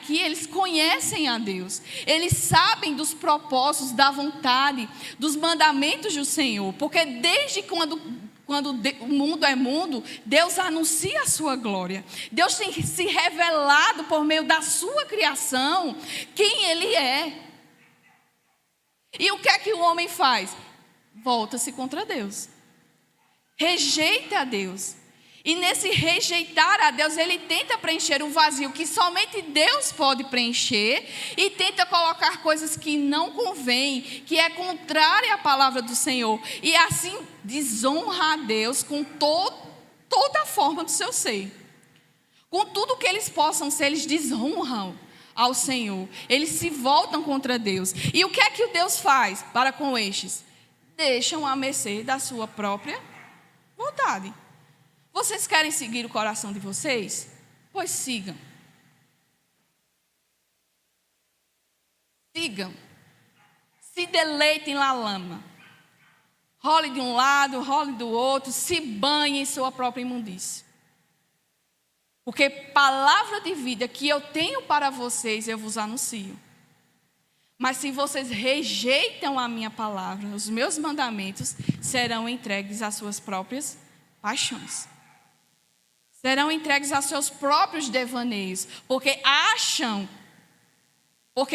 Deus. Eles sabem dos propósitos, da vontade, dos mandamentos do Senhor. Porque desde quando o mundo é mundo, Deus anuncia a sua glória. Deus tem se revelado por meio da sua criação quem Ele é. E o que é que o homem faz? Volta-se contra Deus. Rejeita a Deus. E nesse rejeitar a Deus, ele tenta preencher um vazio que somente Deus pode preencher e tenta colocar coisas que não convêm, que é contrária à palavra do Senhor. E assim desonra a Deus com toda a forma do seu ser. Com tudo que eles possam ser, eles desonram ao Senhor. Eles se voltam contra Deus. E o que é que o Deus faz para com estes? Deixam à mercê da sua própria vontade. Vocês querem seguir o coração de vocês? Pois sigam. Sigam. Se deleitem na lama. role de um lado, role do outro, se banhe em sua própria imundície. Porque palavra de vida que eu tenho para vocês, eu vos anuncio. Mas se vocês rejeitam a minha palavra, os meus mandamentos serão entregues às suas próprias paixões. Serão entregues aos seus próprios devaneios, porque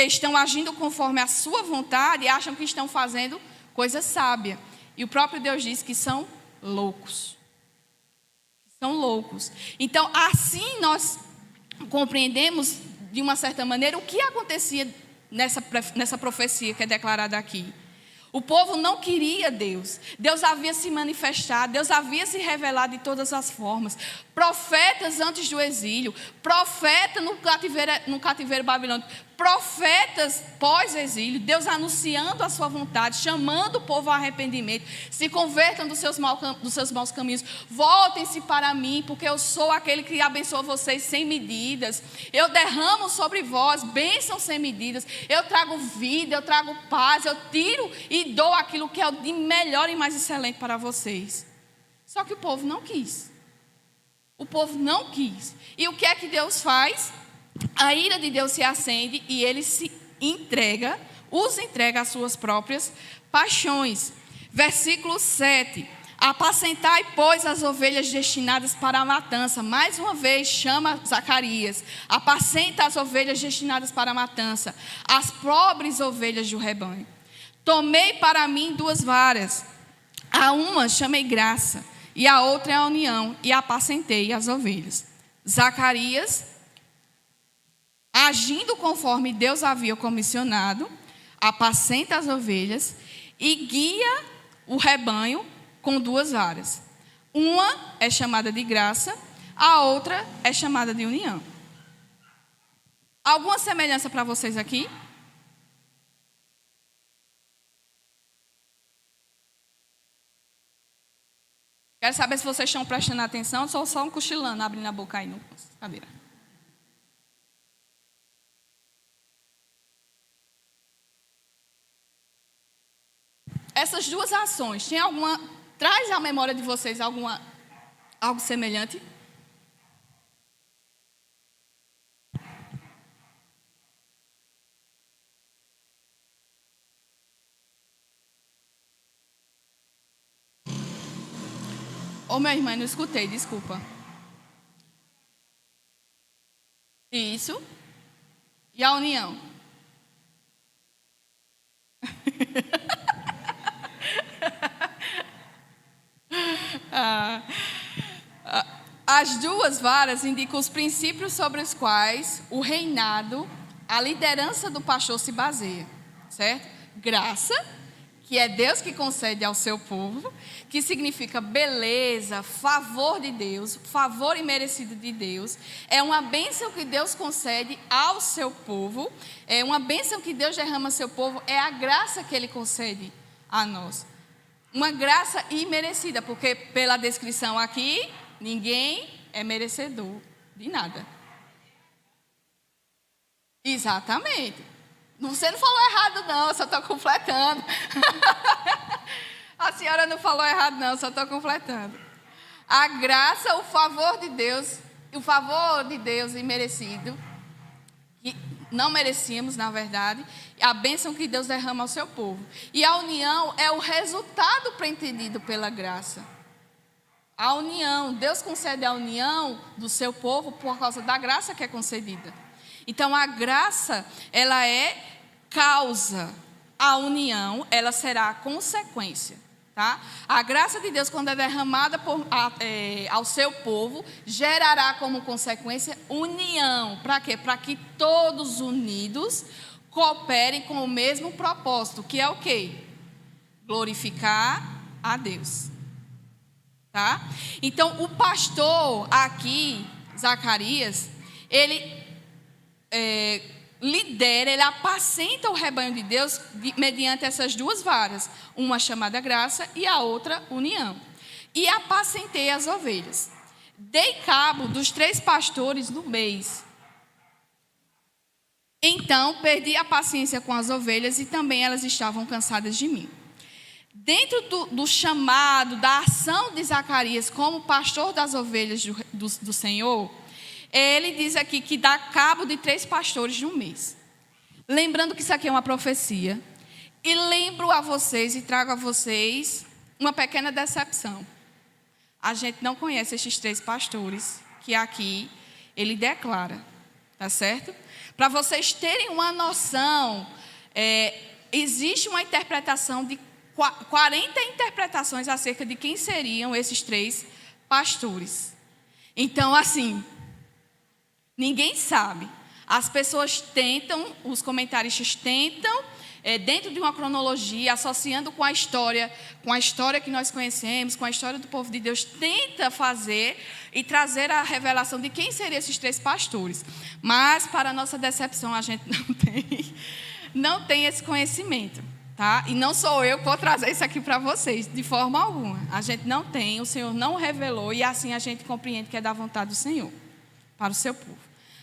estão agindo conforme a sua vontade e acham que estão fazendo coisa sábia. E o próprio Deus diz que são loucos. São loucos. Então, assim nós compreendemos, de uma certa maneira, o que acontecia nessa profecia que é declarada aqui. O povo não queria Deus. Deus havia se manifestado, Deus havia se revelado de todas as formas. Profetas antes do exílio, profeta no cativeiro babilônico, profetas pós-exílio, Deus anunciando a sua vontade, chamando o povo ao arrependimento. Se convertam dos seus maus caminhos, voltem-se para mim, porque eu sou aquele que abençoa vocês sem medidas. Eu derramo sobre vós bênçãos sem medidas. Eu trago vida, eu trago paz, eu tiro e dou aquilo que é de melhor e mais excelente para vocês. Só que o povo não quis. O povo não quis. E o que é que Deus faz? A ira de Deus se acende e ele os entrega às suas próprias paixões. Versículo 7. Apacentai, pois, as ovelhas destinadas para a matança. Mais uma vez chama Zacarias. Apacenta as ovelhas destinadas para a matança, as pobres ovelhas do rebanho. Tomei para mim 2 varas. A uma chamei graça, e a outra é a união, e apacentei as ovelhas. Zacarias, agindo conforme Deus havia comissionado, apacenta as ovelhas e guia o rebanho com 2 varas. Uma é chamada de graça, a outra é chamada de união. Alguma semelhança para vocês aqui? Quero saber se vocês estão prestando atenção, só um cochilando, abrindo a boca aí no cadeira. Essas 2 ações, traz à memória de vocês algo semelhante? Ô, minha irmã, não escutei, desculpa. Isso. E a união? As 2 varas indicam os princípios sobre os quais o reinado, a liderança do pastor se baseia, certo? Graça, que é Deus que concede ao seu povo, que significa beleza, favor de Deus, favor imerecido de Deus. É uma bênção que Deus concede ao seu povo, é uma bênção que Deus derrama ao seu povo, é a graça que Ele concede a nós. Uma graça imerecida, porque pela descrição aqui, ninguém é merecedor de nada. Exatamente. Você não falou errado não, eu só estou completando. A senhora não falou errado não, eu só estou completando. A graça, o favor de Deus imerecido, que não merecíamos, na verdade, a bênção que Deus derrama ao seu povo. E a união é o resultado pretendido pela graça. A união, Deus concede a união do seu povo por causa da graça que é concedida. Então, a graça, ela é causa. A união, ela será a consequência. Tá? A graça de Deus, quando é derramada ao seu povo, gerará como consequência união. Para quê? Para que todos unidos cooperem com o mesmo propósito, que é o quê? Glorificar a Deus. Tá? Então, o pastor aqui, Zacarias, ele lidera, ele apacenta o rebanho de Deus mediante essas 2 varas, uma chamada graça e a outra união. E apacentei as ovelhas. Dei cabo dos 3 pastores no mês. Então perdi a paciência com as ovelhas e também elas estavam cansadas de mim. dentro do chamado, da ação de Zacarias como pastor das ovelhas do Senhor, ele diz aqui que dá cabo de 3 pastores de um mês. Lembrando que isso aqui é uma profecia. E lembro a vocês e trago a vocês uma pequena decepção. A gente não conhece esses 3 pastores que aqui ele declara, tá certo? Para vocês terem uma noção, existe uma interpretação de 40 interpretações acerca de quem seriam esses 3 pastores. Então, assim, ninguém sabe. As pessoas tentam, os comentaristas tentam, dentro de uma cronologia, associando com a história que nós conhecemos, com a história do povo de Deus, tenta fazer e trazer a revelação de quem seriam esses 3 pastores. Mas, para a nossa decepção, a gente não tem esse conhecimento, tá? E não sou eu que vou trazer isso aqui para vocês, de forma alguma. A gente não tem, o Senhor não revelou, e assim a gente compreende que é da vontade do Senhor, para o seu povo.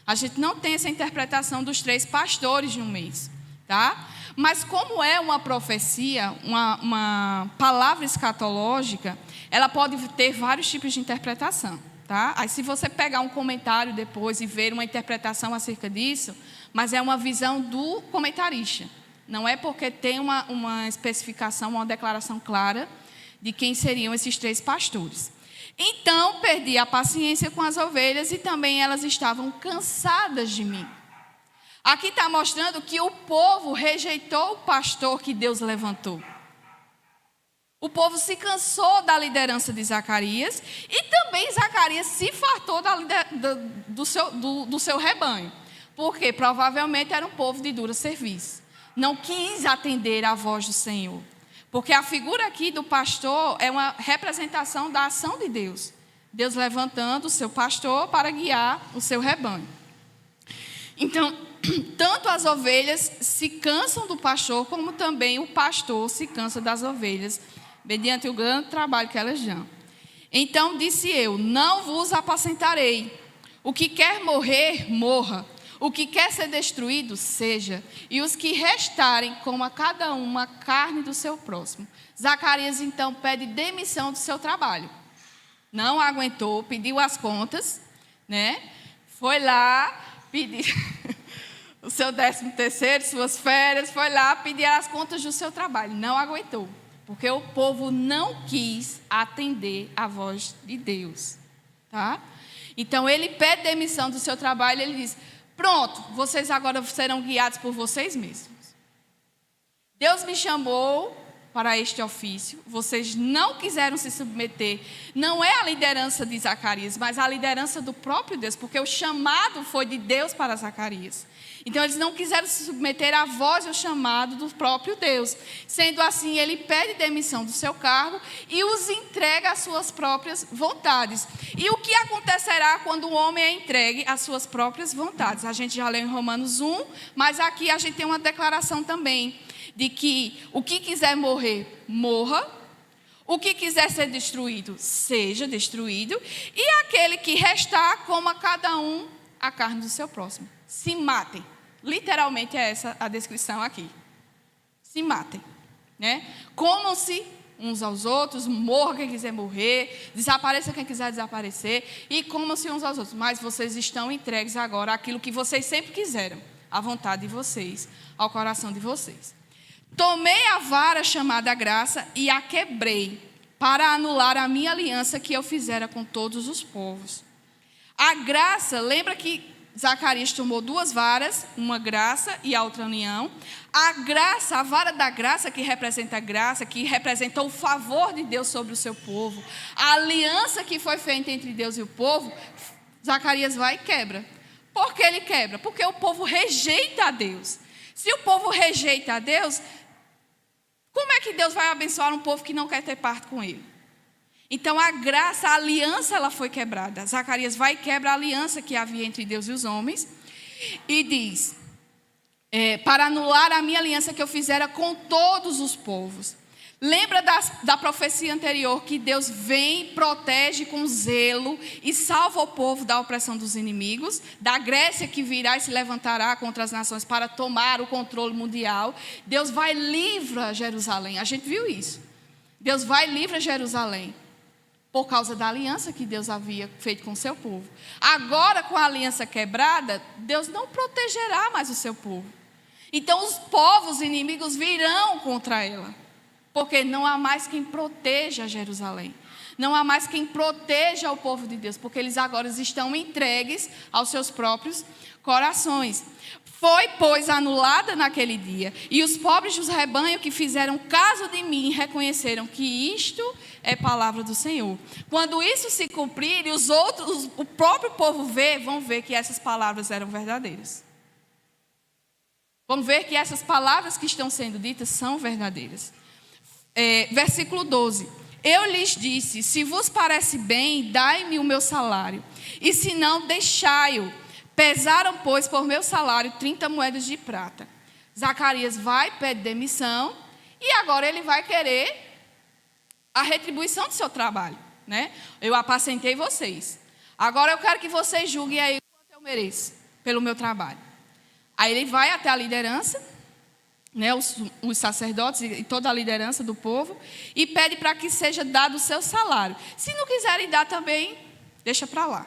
A gente não tem essa interpretação dos 3 pastores de um mês, tá? Mas como é uma profecia, uma palavra escatológica, ela pode ter vários tipos de interpretação, tá? Aí se você pegar um comentário depois e ver uma interpretação acerca disso, mas é uma visão do comentarista. Não é porque tem uma especificação, uma declaração clara de quem seriam esses 3 pastores. Então, perdi a paciência com as ovelhas e também elas estavam cansadas de mim. Aqui está mostrando que o povo rejeitou o pastor que Deus levantou. O povo se cansou da liderança de Zacarias e também Zacarias se fartou do seu rebanho. Porque provavelmente era um povo de dura serviço. Não quis atender à voz do Senhor. Porque a figura aqui do pastor é uma representação da ação de Deus. Deus levantando o seu pastor para guiar o seu rebanho. Então, tanto as ovelhas se cansam do pastor, como também o pastor se cansa das ovelhas, mediante o grande trabalho que elas dão. Então disse eu: não vos apacentarei. O que quer morrer, morra. O que quer ser destruído, seja. E os que restarem, coma cada um a carne do seu próximo. Zacarias, então, pede demissão do seu trabalho. Não aguentou, pediu as contas, né? Foi lá, pediu o seu 13º, suas férias, foi lá pedir as contas do seu trabalho. Não aguentou, porque o povo não quis atender a voz de Deus, tá? Então, ele pede demissão do seu trabalho, ele diz: pronto, vocês agora serão guiados por vocês mesmos. Deus me chamou para este ofício, vocês não quiseram se submeter. Não é a liderança de Zacarias, mas a liderança do próprio Deus, porque o chamado foi de Deus para Zacarias. Então, eles não quiseram se submeter à voz e ao chamado do próprio Deus. Sendo assim, ele pede demissão do seu cargo e os entrega às suas próprias vontades. E o que acontecerá quando o homem é entregue às suas próprias vontades? A gente já leu em Romanos 1, mas aqui a gente tem uma declaração também de que o que quiser morrer, morra. O que quiser ser destruído, seja destruído. E aquele que restar, coma cada um a carne do seu próximo. Se matem. Literalmente é essa a descrição aqui. Se matem, né? Comam-se uns aos outros, morra quem quiser morrer, desapareça quem quiser desaparecer, e comam-se uns aos outros. Mas vocês estão entregues agora àquilo que vocês sempre quiseram, à vontade de vocês, ao coração de vocês. Tomei a vara chamada graça e a quebrei, para anular a minha aliança que eu fizera com todos os povos. A graça, lembra que Zacarias tomou 2 varas, uma graça e a outra união. A graça, a vara da graça, que representa a graça, que representa o favor de Deus sobre o seu povo, a aliança que foi feita entre Deus e o povo, Zacarias vai e quebra. Por que ele quebra? Porque o povo rejeita a Deus. Se o povo rejeita a Deus, como é que Deus vai abençoar um povo que não quer ter parte com ele? Então, a graça, a aliança, ela foi quebrada. Zacarias vai e quebra a aliança que havia entre Deus e os homens. E diz, para anular a minha aliança que eu fizera com todos os povos. Lembra da profecia anterior que Deus vem, protege com zelo e salva o povo da opressão dos inimigos, da Grécia que virá e se levantará contra as nações para tomar o controle mundial. Deus vai e livra Jerusalém. A gente viu isso. Deus vai e livra Jerusalém, por causa da aliança que Deus havia feito com o seu povo. Agora, com a aliança quebrada, Deus não protegerá mais o seu povo. Então, os povos inimigos virão contra ela, porque não há mais quem proteja Jerusalém. Não há mais quem proteja o povo de Deus, porque eles agora estão entregues aos seus próprios corações. Foi, pois, anulada naquele dia, e os pobres dos rebanhos que fizeram caso de mim reconheceram que isto é palavra do Senhor. Quando isso se cumprir e os outros, o próprio povo vão ver que essas palavras eram verdadeiras. Vão ver que essas palavras que estão sendo ditas são verdadeiras. Versículo 12. Eu lhes disse, se vos parece bem, dai-me o meu salário, e se não, deixai-o. Pesaram, pois, por meu salário 30 moedas de prata. Zacarias vai, pede demissão, e agora ele vai querer a retribuição do seu trabalho, né? Eu apacentei vocês. Agora eu quero que vocês julguem aí quanto eu mereço pelo meu trabalho. Aí ele vai até a liderança, né, os sacerdotes e toda a liderança do povo, e pede para que seja dado o seu salário. Se não quiserem dar também, deixa para lá.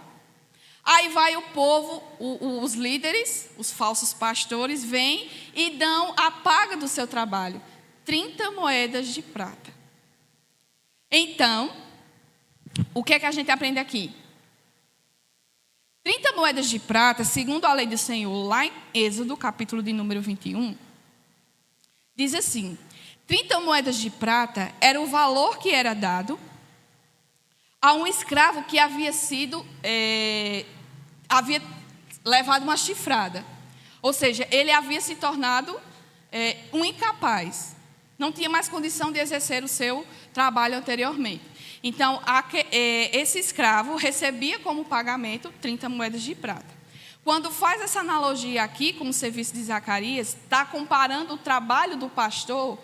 Aí vai o povo, os líderes, os falsos pastores, vêm e dão a paga do seu trabalho, 30 moedas de prata. Então, o que é que a gente aprende aqui? 30 moedas de prata, segundo a lei do Senhor, lá em Êxodo, capítulo de número 21, diz assim: 30 moedas de prata era o valor que era dado a um escravo que havia levado uma chifrada. Ou seja, ele havia se tornado um incapaz. Não tinha mais condição de exercer o seu trabalho anteriormente. Então, esse escravo recebia como pagamento 30 moedas de prata. Quando faz essa analogia aqui com o serviço de Zacarias, está comparando o trabalho do pastor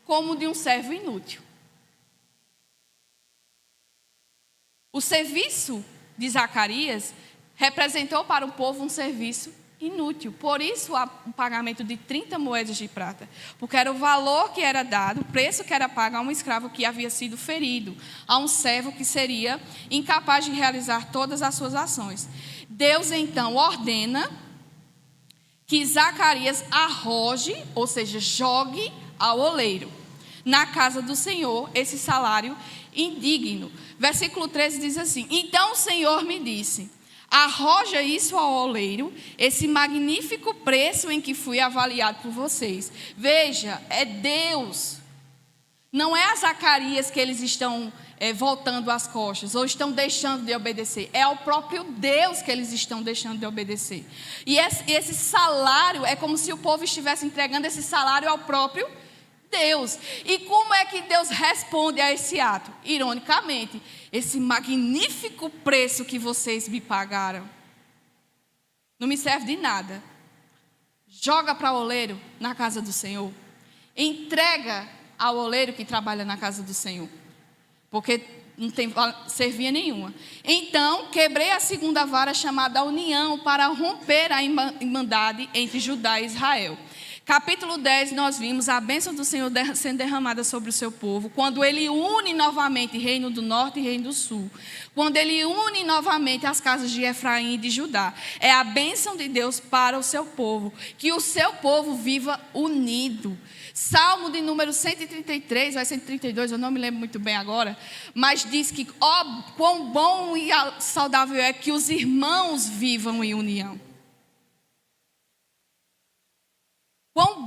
como de um servo inútil. O serviço de Zacarias representou para o povo um serviço inútil. Por isso, há um pagamento de 30 moedas de prata. Porque era o valor que era dado, o preço que era pago a um escravo que havia sido ferido, a um servo que seria incapaz de realizar todas as suas ações. Deus, então, ordena que Zacarias arroje, ou seja, jogue ao oleiro, na casa do Senhor, esse salário indigno. Versículo 13 diz assim: então o Senhor me disse, arroja isso ao oleiro, esse magnífico preço em que fui avaliado por vocês. Veja, é Deus. Não é a Zacarias que eles estão voltando as costas, ou estão deixando de obedecer. É ao próprio Deus que eles estão deixando de obedecer. E esse salário, é como se o povo estivesse entregando esse salário ao próprio Deus. E como é que Deus responde a esse ato? Ironicamente, esse magnífico preço que vocês me pagaram não me serve de nada. Joga para o oleiro na casa do Senhor. Entrega ao oleiro que trabalha na casa do Senhor, porque não tem servia nenhuma. Então, quebrei a segunda vara chamada união para romper a irmandade entre Judá e Israel. Capítulo 10, nós vimos a bênção do Senhor sendo derramada sobre o seu povo, quando Ele une novamente Reino do Norte e Reino do Sul. Quando Ele une novamente as casas de Efraim e de Judá. É a bênção de Deus para o seu povo, que o seu povo viva unido. Salmo de número 133, vai 132, eu não me lembro muito bem agora, mas diz que, quão bom e saudável é que os irmãos vivam em união. Quão